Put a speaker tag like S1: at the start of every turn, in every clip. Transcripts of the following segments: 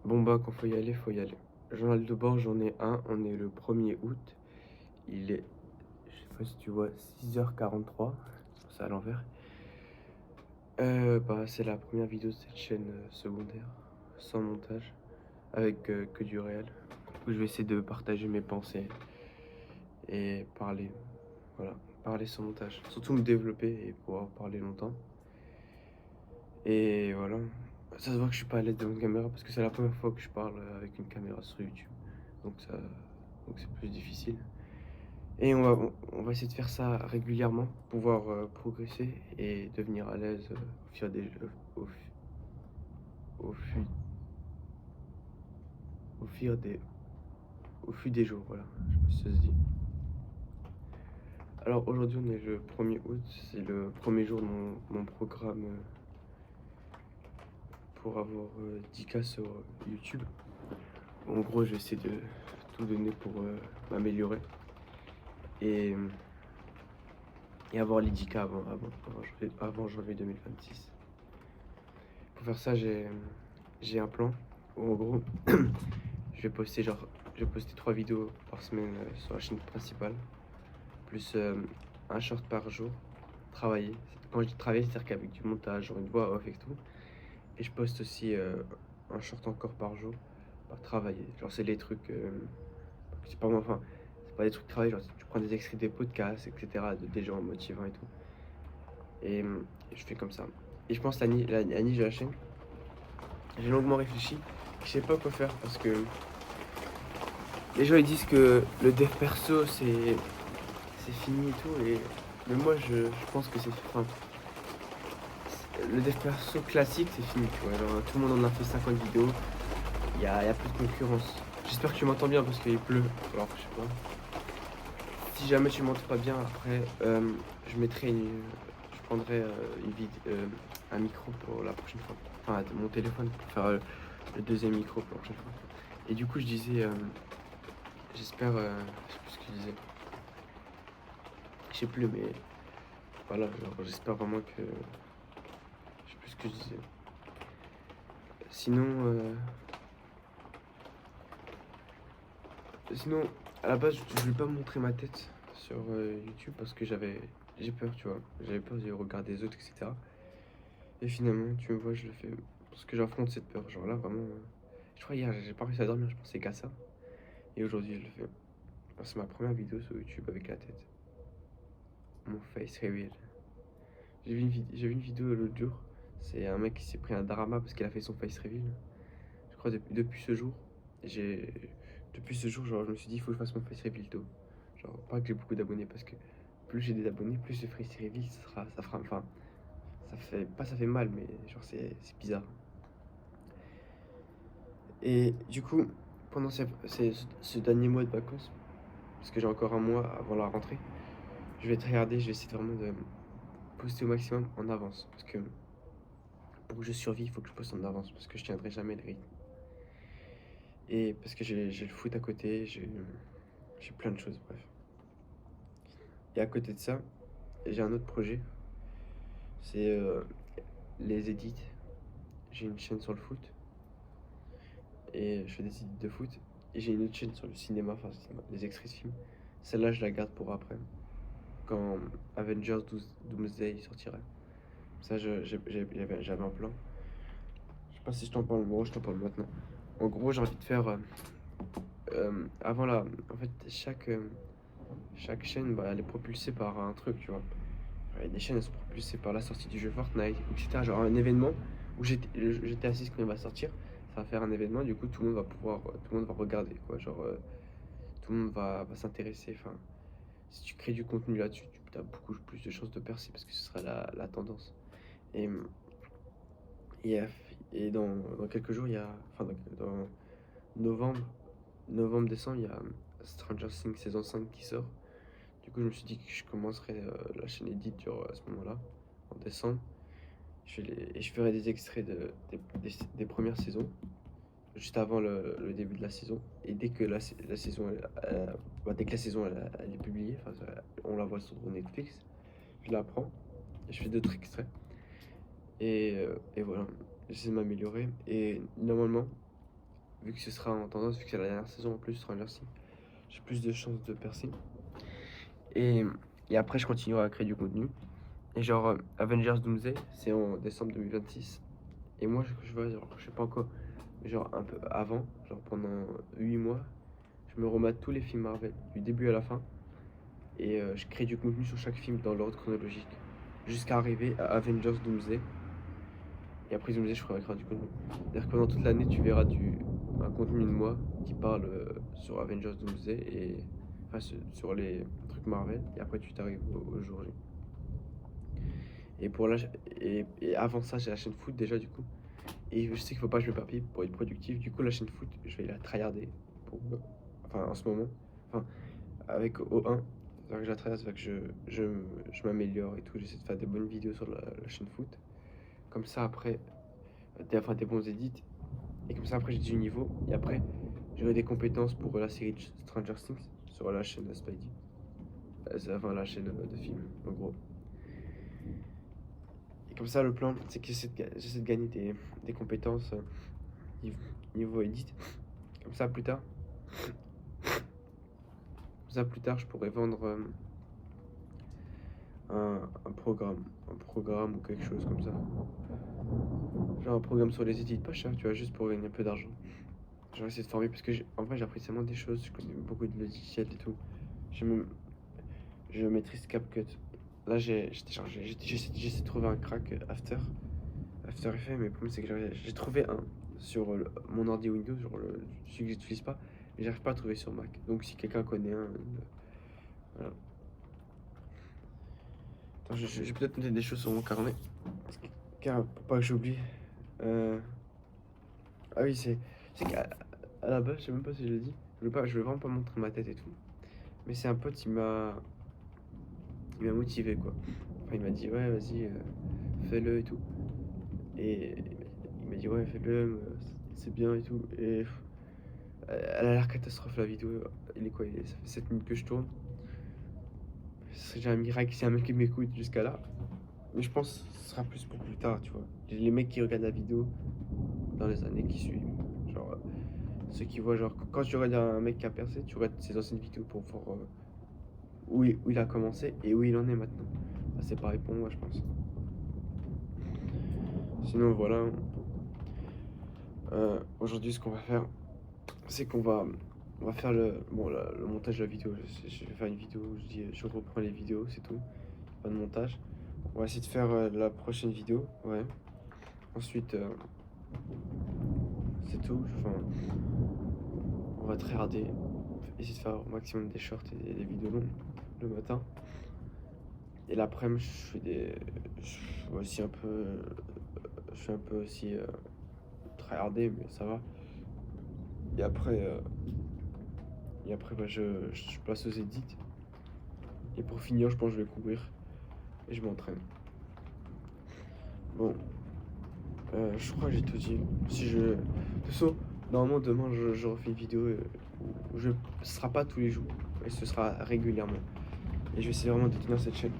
S1: Bon bah quand faut y aller, faut y aller. Journal de bord, j'en ai un, on est le 1er août. Il est, je sais pas si tu vois, 6h43, c'est à l'envers. Bah c'est la première vidéo de cette chaîne secondaire, sans montage, avec que du réel. Où je vais essayer de partager mes pensées et parler, voilà, parler sans montage. Surtout me développer et pouvoir parler longtemps. Et voilà, ça se voit que je suis pas à l'aise devant une caméra parce que c'est la première fois que je parle avec une caméra sur YouTube. Donc ça, donc c'est plus difficile. Et on va essayer de faire ça régulièrement pour pouvoir progresser et devenir à l'aise au fur des au, fu- au, fu- au fur des au fur des jours, voilà. Je sais pas si ça se dit. Alors aujourd'hui on est le 1er août, c'est le premier jour de mon programme pour avoir 10K sur YouTube. En gros, je vais essayer de tout donner pour m'améliorer et, et avoir les 10K avant janvier 2026. Pour faire ça, j'ai un plan où en gros, je vais poster 3 vidéos par semaine sur la chaîne principale, plus un short par jour, travailler. Quand je dis travailler, c'est-à-dire qu'avec du montage, genre une voix off et tout. Et je poste aussi un short encore par jour, par travailler. Genre c'est les trucs, c'est pas moi, enfin, c'est pas des trucs de travail, genre tu prends des extraits des podcasts, etc., des gens motivants et tout. Et je fais comme ça. Et je pense à la niche de la chaîne, j'ai longuement réfléchi, je sais pas quoi faire parce que les gens ils disent que le dev perso c'est fini et tout, mais moi je pense que c'est, enfin, le dev perso classique c'est fini, tu vois, genre tout le monde en a fait 50 vidéos, y a plus de concurrence. J'espère que tu m'entends bien parce qu'il pleut, alors je sais pas. Si jamais tu m'entends pas bien après, je prendrai un micro pour la prochaine fois. Enfin mon téléphone pour faire le deuxième micro pour la prochaine fois. Et du coup je disais, j'espère, je sais plus ce que je disais. Je sais plus, mais voilà, genre, j'espère vraiment que. Je sais plus ce que je disais. Sinon, sinon, à la base, je voulais pas montrer ma tête sur YouTube parce que j'ai peur, tu vois. J'avais peur du regard des autres, etc. Et finalement, tu me vois, je le fais parce que j'affronte cette peur. Genre là, vraiment, je crois hier, j'ai pas réussi à dormir, je pensais qu'à ça. Et aujourd'hui, je le fais. C'est ma première vidéo sur YouTube avec la tête. Mon face reveal. J'ai vu une vidéo l'autre jour. C'est un mec qui s'est pris un drama parce qu'il a fait son face reveal. Je crois depuis ce jour, j'ai depuis ce jour, genre, je me suis dit, il faut que je fasse mon face reveal tôt. Genre, pas que j'ai beaucoup d'abonnés parce que plus j'ai des abonnés, plus le face reveal, ça fera, enfin, ça fait mal, mais genre, c'est bizarre. Et du coup, pendant ce dernier mois de vacances, parce que j'ai encore un mois avant la rentrée, je vais te regarder, je vais essayer vraiment de poster au maximum en avance. Parce que pour que je survive, il faut que je poste en avance, parce que je tiendrai jamais le rythme. Et parce que j'ai le foot à côté, j'ai plein de choses, bref. Et à côté de ça, j'ai un autre projet, c'est les edits. J'ai une chaîne sur le foot et je fais des edits de foot. Et j'ai une autre chaîne sur le cinéma, enfin des extraits de films. Celle-là, je la garde pour après, quand Avengers 12 Doomsday sortira. Ça, j'avais un plan. Je sais pas si je t'en parle, bon, je t'en parle maintenant. En gros, j'ai envie de faire avant la. En fait, chaque chaîne, bah, elle est propulsée par un truc, tu vois. Ouais, des chaînes elles sont propulsées par la sortie du jeu Fortnite, etc. Genre un événement où GTA 6 quand il va sortir, ça va faire un événement, du coup tout le monde va pouvoir, tout le monde va regarder quoi. Genre tout le monde va s'intéresser. Enfin, si tu crées du contenu là-dessus, tu as beaucoup plus de chances de percer parce que ce sera la tendance. Et, et, et dans quelques jours, il y a, enfin dans novembre, décembre, il y a Stranger Things saison 5 qui sort. Du coup, je me suis dit que je commencerai la chaîne Edit genre, à ce moment-là, en décembre. Et je ferai des extraits des premières saisons, juste avant le début de la saison. Et dès que la saison, dès que la saison elle est publiée, enfin, on la voit sur Netflix, je la prends et je fais d'autres extraits. Et voilà, j'essaie de m'améliorer. Et normalement, vu que ce sera en tendance, vu que c'est la dernière saison en plus, Stranger Things, j'ai plus de chances de percer. Et, et après, je continuerai à créer du contenu. Et genre, Avengers Doomsday, c'est en décembre 2026. Et moi, je vois, genre, je sais pas encore, mais genre un peu avant, genre pendant 8 mois, je me remate tous les films Marvel, du début à la fin. Et je crée du contenu sur chaque film dans l'ordre chronologique, jusqu'à arriver à Avengers Doomsday. Et après Doomsday, je ferai du contenu. C'est-à-dire que pendant toute l'année, tu verras un contenu de moi qui parle sur Avengers Doomsday et enfin, sur les trucs Marvel. Et après, tu t'arrives au jour J. Et, pour la, et avant ça, j'ai la chaîne foot déjà, du coup. Et je sais qu'il faut pas que je m'éparpille pour être productif. Du coup, la chaîne foot, je vais la tryharder. Enfin, en ce moment. Enfin, avec O1. C'est-à-dire que je la tryhard, c'est-à-dire que je m'améliore et tout. J'essaie de faire des bonnes vidéos sur la chaîne foot. Comme ça, après, des bons edits. Et comme ça, après, j'ai du niveau. Et après, j'aurai des compétences pour la série Stranger Things sur la chaîne Spidey. Enfin, la chaîne de films, en gros. Et comme ça, le plan, c'est que j'essaie de gagner des compétences niveau edit. Comme ça, plus tard. Plus tard, je pourrais vendre un programme ou quelque chose comme ça. Genre un programme sur les édits pas cher, tu vois, juste pour gagner un peu d'argent. Genre essayer de former parce que en vrai j'apprécie tellement des choses, je connais beaucoup de logiciels et tout. Je maîtrise CapCut. Là j'essaie de trouver un crack After Effects, mais le problème c'est que j'ai trouvé un sur mon ordi Windows, genre celui que j'utilise pas, mais j'arrive pas à trouver sur Mac. Donc si quelqu'un connaît un, voilà. Attends, je vais peut-être noter des choses sur mon carnet, car pour pas que j'oublie. Ah oui, c'est qu'à la base, je sais même pas si je l'ai dit, je voulais vraiment pas montrer ma tête et tout. Mais c'est un pote, il m'a motivé quoi. Enfin, il m'a dit ouais, vas-y, fais-le et tout. Et il m'a dit ouais, fais-le, c'est bien et tout. Et elle a l'air catastrophe la vidéo. Il est quoi? Ça fait 7 minutes que je tourne. Ce serait déjà un miracle si un mec qui m'écoute jusqu'à là. Mais je pense que ce sera plus pour plus tard, tu vois. Les mecs qui regardent la vidéo dans les années qui suivent. Genre, ceux qui voient, genre, quand tu regardes un mec qui a percé, tu regardes ses anciennes vidéos pour voir où il a commencé et où il en est maintenant. Bah, c'est pareil pour moi, je pense. Sinon, voilà. Aujourd'hui, ce qu'on va faire, c'est on va faire le montage de la vidéo. Je vais faire une vidéo où je reprends les vidéos, c'est tout. Pas de montage. On va essayer de faire la prochaine vidéo, ouais. Ensuite, c'est tout. Enfin, on va tryharder, essayer de faire au maximum des shorts et des vidéos longues le matin. Et l'après-midi, je fais aussi un peu, je fais un peu aussi tryharder, mais ça va. Et après, bah, je passe aux edits. Et pour finir, je pense que je vais courir et je m'entraîne. Bon, je crois que j'ai tout dit. De toute façon, normalement demain je refais une vidéo où ce sera pas tous les jours, mais ce sera régulièrement. Et je vais essayer vraiment de tenir cette chaîne.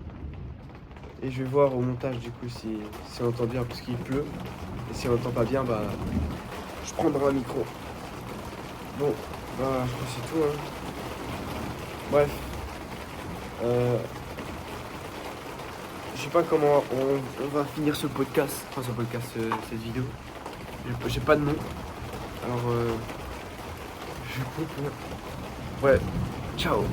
S1: Et je vais voir au montage du coup si on entend bien parce qu'il pleut. Et si on entend pas bien, bah je prendrai un micro. Bon, bah je crois que c'est tout. Hein. Bref. Je sais pas comment on va finir ce podcast. Enfin cette vidéo. J'ai pas de nom. Alors je coupe. Ouais. Ciao.